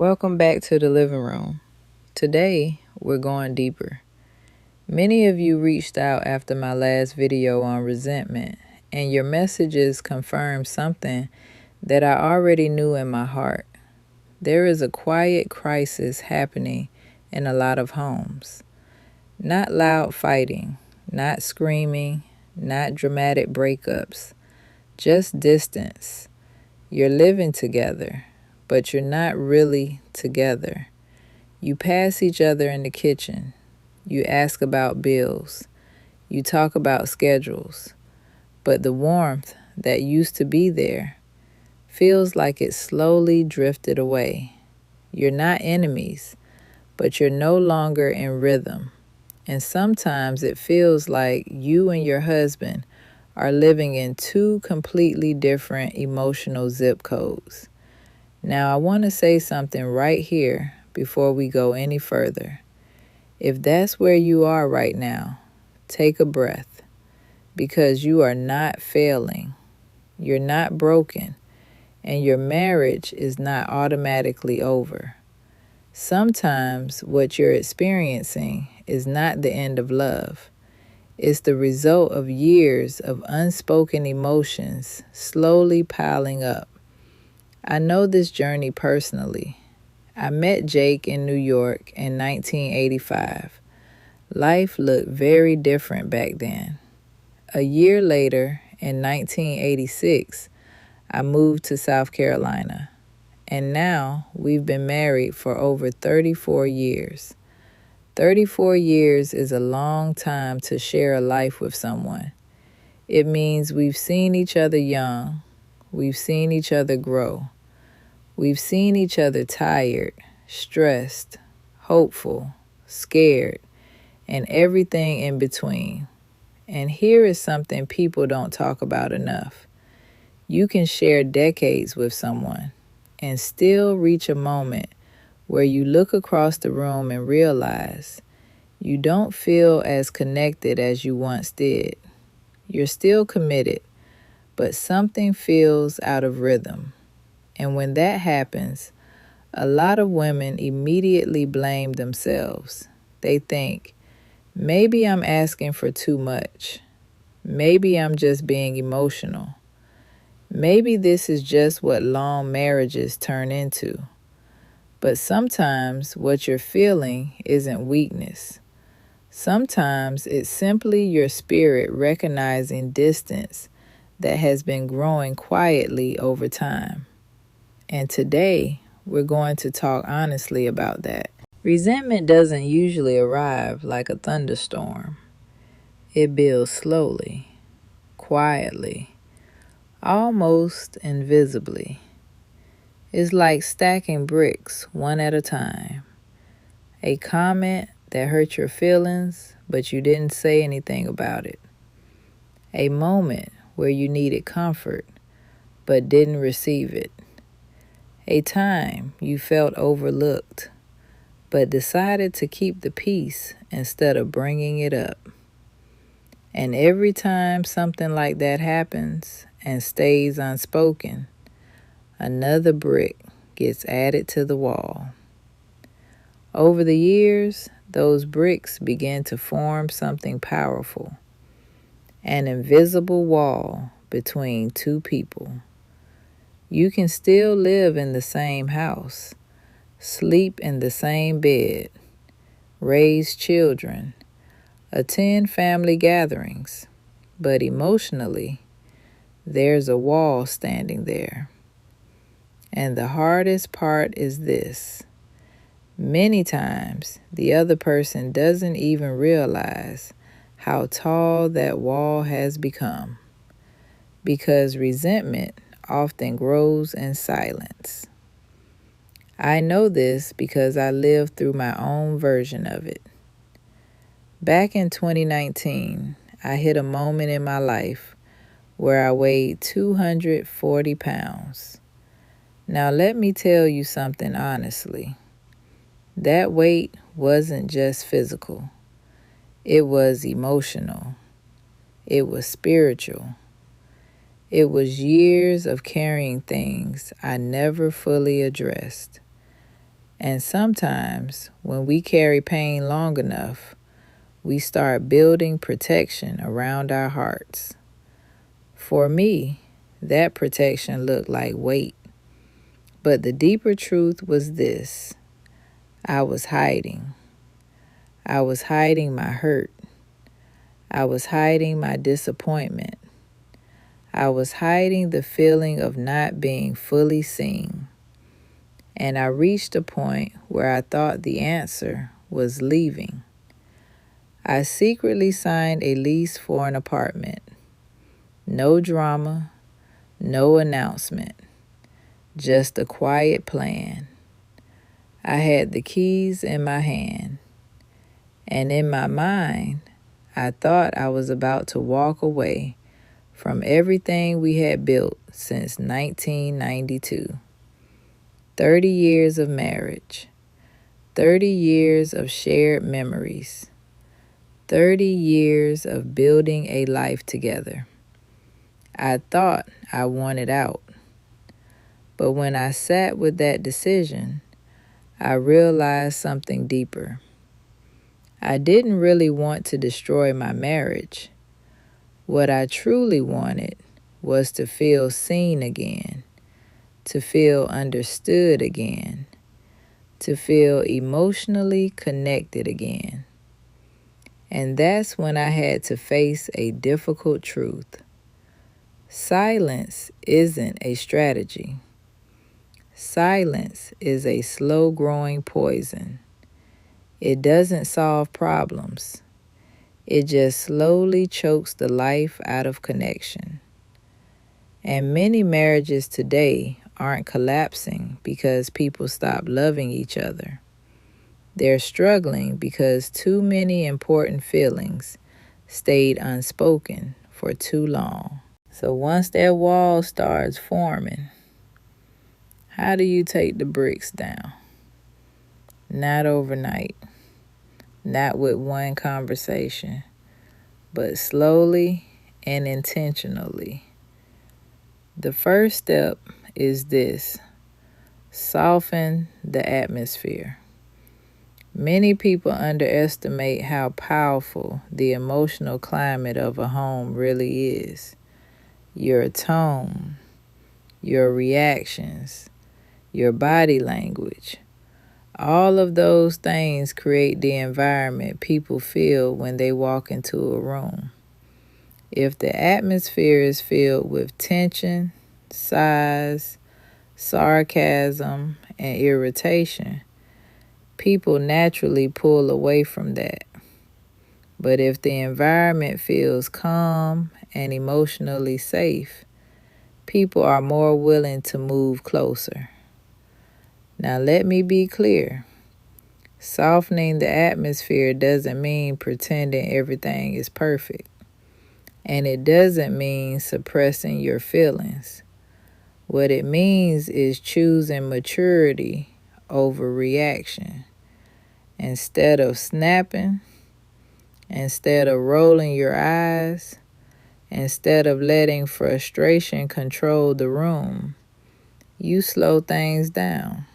Welcome back to the living room. Today, we're going deeper. Many of you reached out after my last video on resentment, and your messages confirmed something that I already knew in my heart. There is a quiet crisis happening in a lot of homes. Not loud fighting, not screaming, not dramatic breakups, just distance. You're living together, but you're not really together. You pass each other in the kitchen. You ask about bills. You talk about schedules. But the warmth that used to be there feels like it slowly drifted away. You're not enemies, but you're no longer in rhythm. And sometimes it feels like you and your husband are living in two completely different emotional zip codes. Now, I want to say something right here before we go any further. If that's where you are right now, take a breath, because you are not failing, you're not broken, and your marriage is not automatically over. Sometimes what you're experiencing is not the end of love. It's the result of years of unspoken emotions slowly piling up. I know this journey personally. I met Jake in New York in 1985. Life looked very different back then. A year later, in 1986, I moved to South Carolina. And now we've been married for over 34 years. 34 years is a long time to share a life with someone. It means we've seen each other young. We've seen each other grow. We've seen each other tired, stressed, hopeful, scared, and everything in between. And here is something people don't talk about enough. You can share decades with someone and still reach a moment where you look across the room and realize you don't feel as connected as you once did. You're still committed, but something feels out of rhythm. And when that happens, a lot of women immediately blame themselves. They think, maybe I'm asking for too much. Maybe I'm just being emotional. Maybe this is just what long marriages turn into. But sometimes what you're feeling isn't weakness. Sometimes it's simply your spirit recognizing distance that has been growing quietly over time. And today, we're going to talk honestly about that. Resentment doesn't usually arrive like a thunderstorm. It builds slowly, quietly, almost invisibly. It's like stacking bricks one at a time. A comment that hurt your feelings, but you didn't say anything about it. A moment where you needed comfort, but didn't receive it. A time you felt overlooked, but decided to keep the peace instead of bringing it up. And every time something like that happens and stays unspoken, another brick gets added to the wall. Over the years, those bricks begin to form something powerful, an invisible wall between two people. You can still live in the same house, sleep in the same bed, raise children, attend family gatherings, but emotionally, there's a wall standing there. And the hardest part is this. Many times, the other person doesn't even realize how tall that wall has become, because resentment often grows in silence. I know this because I lived through my own version of it. Back in 2019, I hit a moment in my life where I weighed 240 pounds. Now let me tell you something honestly. That weight wasn't just physical. It was emotional. It was spiritual. It was years of carrying things I never fully addressed. And sometimes, when we carry pain long enough, we start building protection around our hearts. For me, that protection looked like weight. But the deeper truth was this: I was hiding. I was hiding my hurt. I was hiding my disappointment. I was hiding the feeling of not being fully seen. And I reached a point where I thought the answer was leaving. I secretly signed a lease for an apartment. No drama, no announcement, just a quiet plan. I had the keys in my hand, and in my mind, I thought I was about to walk away from everything we had built since 1992. 30 years of marriage, 30 years of shared memories, 30 years of building a life together. I thought I wanted out. But when I sat with that decision, I realized something deeper. I didn't really want to destroy my marriage. What I truly wanted was to feel seen again, to feel understood again, to feel emotionally connected again. And that's when I had to face a difficult truth. Silence isn't a strategy. Silence is a slow-growing poison. It doesn't solve problems. It just slowly chokes the life out of connection. And many marriages today aren't collapsing because people stop loving each other. They're struggling because too many important feelings stayed unspoken for too long. So once that wall starts forming, how do you take the bricks down? Not overnight, not with one conversation, but slowly and intentionally. The first step is this: soften the atmosphere. Many people underestimate how powerful the emotional climate of a home really is. Your tone, your reactions, your body language, all of those things create the environment people feel when they walk into a room. If the atmosphere is filled with tension, sighs, sarcasm, and irritation, people naturally pull away from that. But if the environment feels calm and emotionally safe, people are more willing to move closer. Now let me be clear. Softening the atmosphere doesn't mean pretending everything is perfect. And it doesn't mean suppressing your feelings. What it means is choosing maturity over reaction. Instead of snapping, instead of rolling your eyes, instead of letting frustration control the room, you slow things down.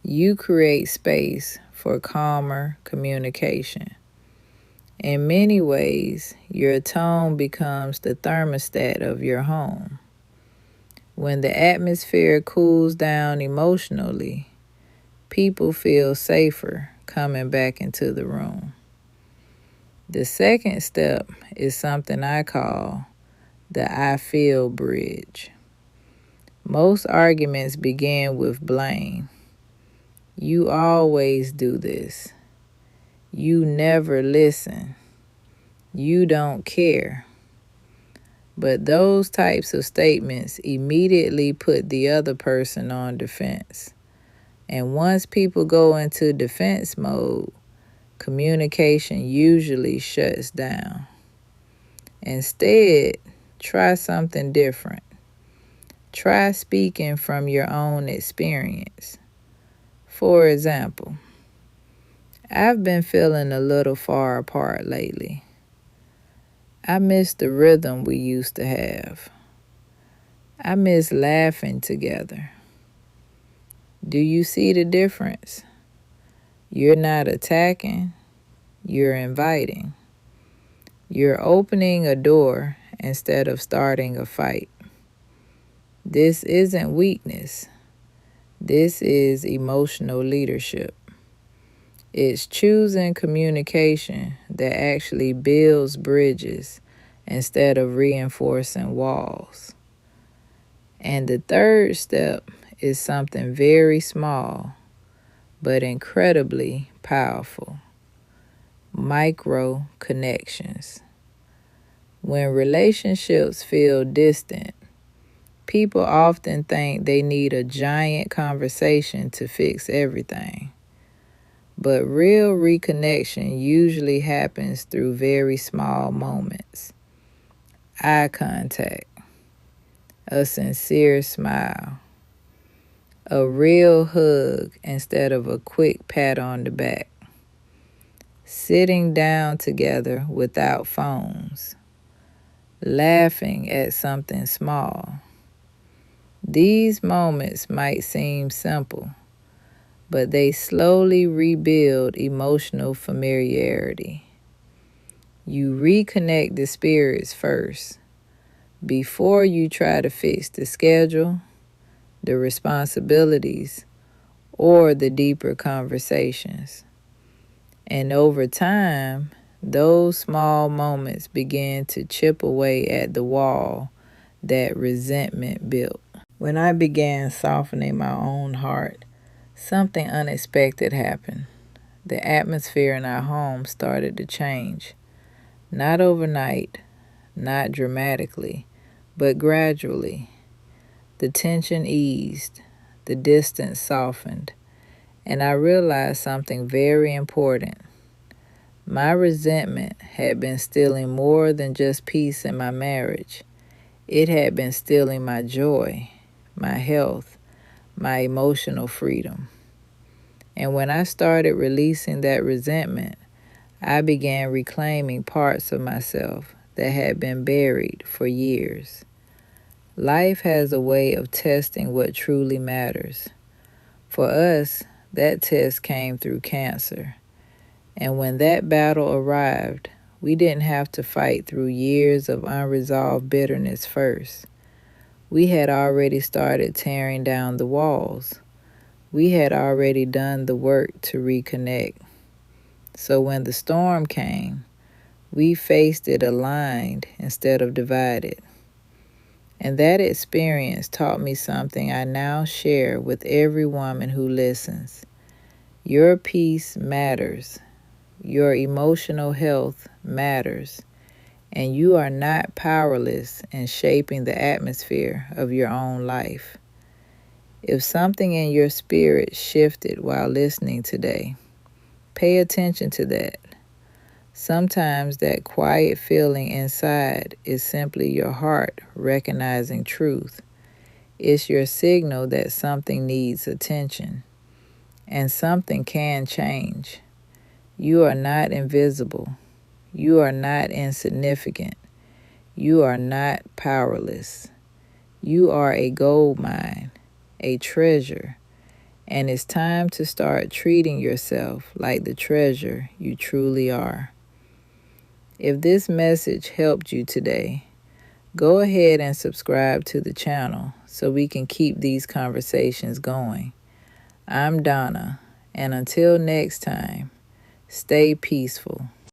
You create space for calmer communication. In many ways, your tone becomes the thermostat of your home. When the atmosphere cools down emotionally, people feel safer coming back into the room. The second step is something I call the I feel bridge. Most arguments begin with blame. You always do this. You never listen. You don't care. But those types of statements immediately put the other person on defense. And once people go into defense mode, communication usually shuts down. Instead, try something different. Try speaking from your own experience. For example, I've been feeling a little far apart lately. I miss the rhythm we used to have. I miss laughing together. Do you see the difference? You're not attacking, you're inviting. You're opening a door instead of starting a fight. This isn't weakness. This is emotional leadership. It's choosing communication that actually builds bridges instead of reinforcing walls. And the third step is something very small but incredibly powerful. Micro connections. When relationships feel distant, people often think they need a giant conversation to fix everything. But real reconnection usually happens through very small moments. Eye contact, a sincere smile, a real hug instead of a quick pat on the back, sitting down together without phones, laughing at something small. These moments might seem simple, but they slowly rebuild emotional familiarity. You reconnect the spirits first, before you try to fix the schedule, the responsibilities, or the deeper conversations. And over time, those small moments begin to chip away at the wall that resentment built. When I began softening my own heart, something unexpected happened. The atmosphere in our home started to change. Not overnight, not dramatically, but gradually. The tension eased, the distance softened, and I realized something very important. My resentment had been stealing more than just peace in my marriage. It had been stealing my joy, my health, my emotional freedom. And when I started releasing that resentment, I began reclaiming parts of myself that had been buried for years. Life has a way of testing what truly matters. For us, that test came through cancer. And when that battle arrived, we didn't have to fight through years of unresolved bitterness first. We had already started tearing down the walls. We had already done the work to reconnect. So when the storm came, we faced it aligned instead of divided. And that experience taught me something I now share with every woman who listens. Your peace matters. Your emotional health matters. And you are not powerless in shaping the atmosphere of your own life. If something in your spirit shifted while listening today, pay attention to that. Sometimes that quiet feeling inside is simply your heart recognizing truth. It's your signal that something needs attention, and something can change. You are not invisible. You are not insignificant. You are not powerless. You are a gold mine, a treasure, and it's time to start treating yourself like the treasure you truly are. If this message helped you today, go ahead and subscribe to the channel so we can keep these conversations going. I'm Donna, and until next time, stay peaceful.